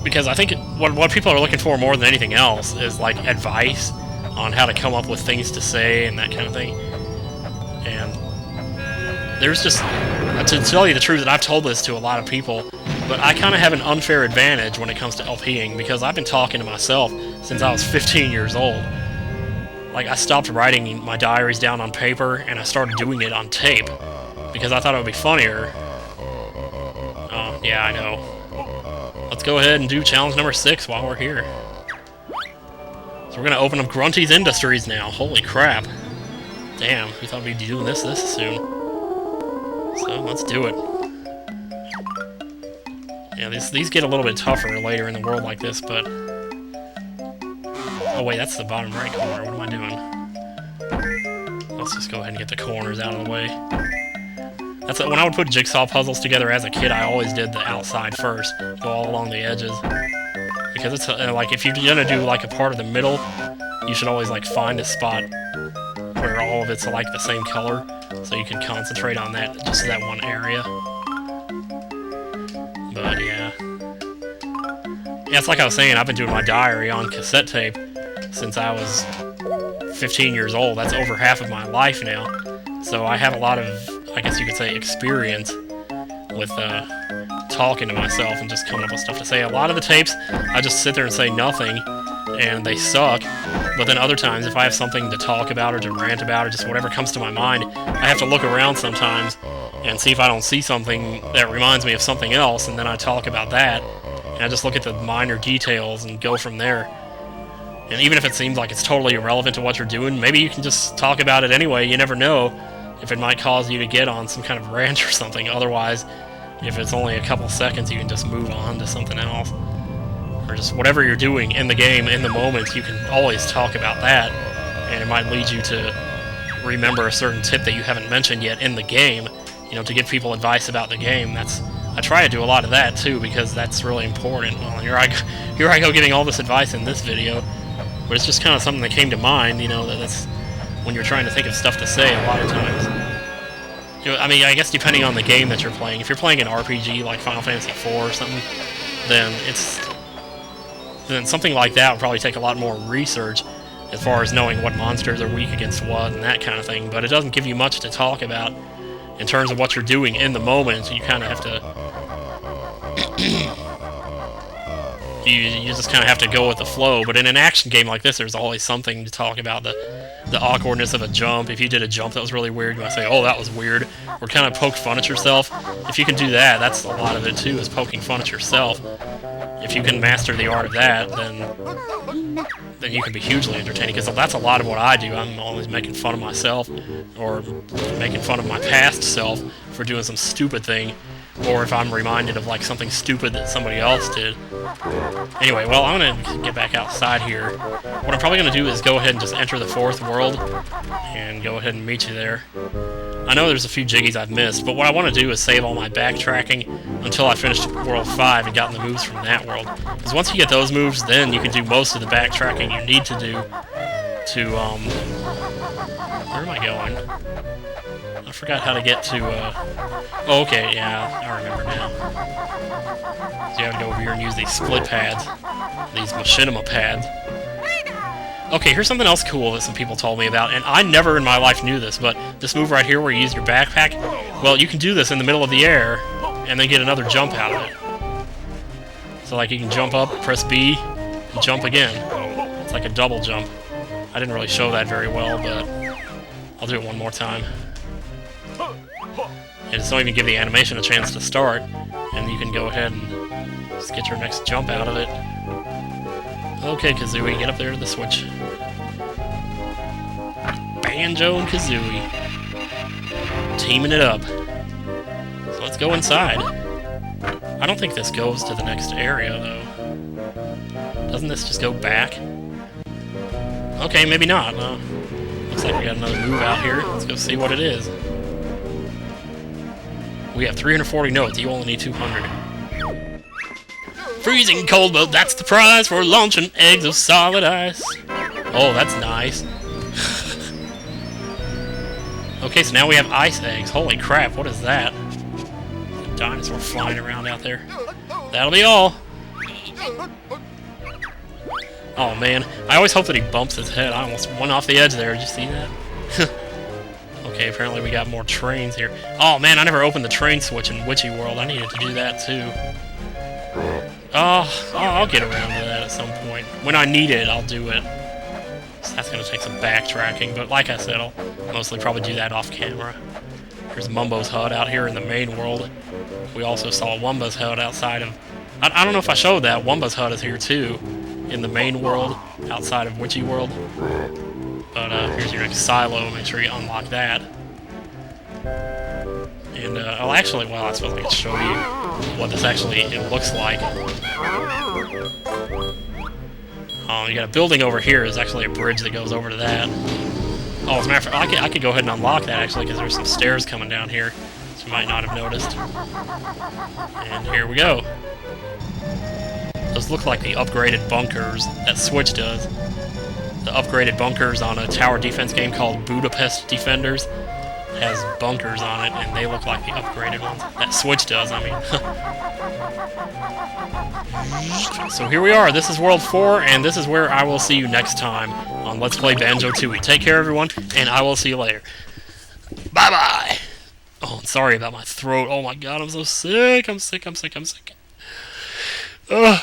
because I think what people are looking for more than anything else is like advice on how to come up with things to say and that kind of thing. And there's just, to tell you the truth, that I've told this to a lot of people, but I kind of have an unfair advantage when it comes to LPing because I've been talking to myself since I was 15 years old. Like, I stopped writing my diaries down on paper and I started doing it on tape because I thought it would be funnier. Oh, yeah, I know. Let's go ahead and do challenge number 6 while we're here. So we're going to open up Grunty's Industries now. Holy crap. Damn, who thought we'd be doing this soon? So, let's do it. Yeah, these get a little bit tougher later in the world like this, but... Oh wait, that's the bottom right corner. What am I doing? Let's just go ahead and get the corners out of the way. That's when I would put jigsaw puzzles together as a kid, I always did the outside first. Go all along the edges. Because it's like, if you're gonna do like a part of the middle, you should always like find a spot where all of it's like the same color, so you can concentrate on that, just that one area. But yeah. Yeah, it's like I was saying, I've been doing my diary on cassette tape since I was 15 years old. That's over half of my life now. So I have a lot of, I guess you could say, experience with talking to myself and just coming up with stuff to say. A lot of the tapes, I just sit there and say nothing, and they suck. But then other times, if I have something to talk about or to rant about or just whatever comes to my mind, I have to look around sometimes and see if I don't see something that reminds me of something else, and then I talk about that. And I just look at the minor details and go from there. And even if it seems like it's totally irrelevant to what you're doing, maybe you can just talk about it anyway. You never know if it might cause you to get on some kind of rant or something. Otherwise, if it's only a couple seconds, you can just move on to something else. Or just whatever you're doing in the game, in the moment, you can always talk about that. And it might lead you to remember a certain tip that you haven't mentioned yet in the game. You know, to give people advice about the game. I try to do a lot of that too, because that's really important. Well, here I go giving all this advice in this video. But it's just kind of something that came to mind, you know, that's when you're trying to think of stuff to say a lot of times. You know, I mean, I guess depending on the game that you're playing. If you're playing an RPG like Final Fantasy IV or something, then something like that would probably take a lot more research as far as knowing what monsters are weak against what and that kind of thing. But it doesn't give you much to talk about in terms of what you're doing in the moment. You kind of have to... You just kind of have to go with the flow. But in an action game like this, there's always something to talk about. The awkwardness of a jump. If you did a jump that was really weird, you might say, oh, that was weird. Or kind of poke fun at yourself. If you can do that, that's a lot of it too, is poking fun at yourself. If you can master the art of that, then you can be hugely entertaining. Because that's a lot of what I do. I'm always making fun of myself, or making fun of my past self for doing some stupid thing. Or if I'm reminded of like something stupid that somebody else did. Anyway, well, I'm gonna get back outside here. What I'm probably gonna do is go ahead and just enter the 4th world and go ahead and meet you there. I know there's a few jiggies I've missed, but what I want to do is save all my backtracking until I finish World 5 and gotten the moves from that world. Because once you get those moves, then you can do most of the backtracking you need to do to, where am I going? I forgot how to get to, oh, okay, yeah, I remember now. So you have to go over here and use these split pads, these machinima pads. Okay, here's something else cool that some people told me about, and I never in my life knew this, but this move right here where you use your backpack, well, you can do this in the middle of the air, and then get another jump out of it. So, like, you can jump up, press B, and jump again. It's like a double jump. I didn't really show that very well, but I'll do it one more time. And just don't even give the animation a chance to start, and you can go ahead and just get your next jump out of it. Okay, Kazooie, get up there to the switch. Banjo and Kazooie. Teaming it up. So let's go inside. I don't think this goes to the next area, though. Doesn't this just go back? Okay, maybe not. Looks like we got another move out here. Let's go see what it is. We have 340 notes. You only need 200. Freezing cold, but that's the prize for launching eggs of solid ice. Oh, that's nice. Okay, so now we have ice eggs. Holy crap, what is that? A dinosaur flying around out there. That'll be all. Oh man, I always hope that he bumps his head. I almost went off the edge there. Did you see that? Okay, apparently we got more trains here. Oh man, I never opened the train switch in Witchy World. I needed to do that too. Oh, I'll get around to that at some point. When I need it, I'll do it. So that's going to take some backtracking, but like I said, I'll mostly probably do that off camera. Here's Mumbo's hut out here in the main world. We also saw Wumba's hut outside of... I don't know if I showed that. Wumba's hut is here too, in the main world, outside of Witchy World. But here's your next silo. Make sure you unlock that. And, oh, actually, well, I suppose I could show you what this actually looks like. Oh, you got a building over here. There's actually a bridge that goes over to that. Oh, as a matter of fact, I could go ahead and unlock that, actually, because there's some stairs coming down here, which you might not have noticed. And here we go. Those look like the upgraded bunkers that Switch does. The upgraded bunkers on a tower defense game called Budapest Defenders has bunkers on it, and they look like the upgraded ones. That Switch does, I mean. So here we are. This is World 4, and this is where I will see you next time on Let's Play Banjo-Tooie. Take care, everyone, and I will see you later. Bye-bye! Oh, I'm sorry about my throat. Oh my god, I'm so sick. I'm sick. Ugh.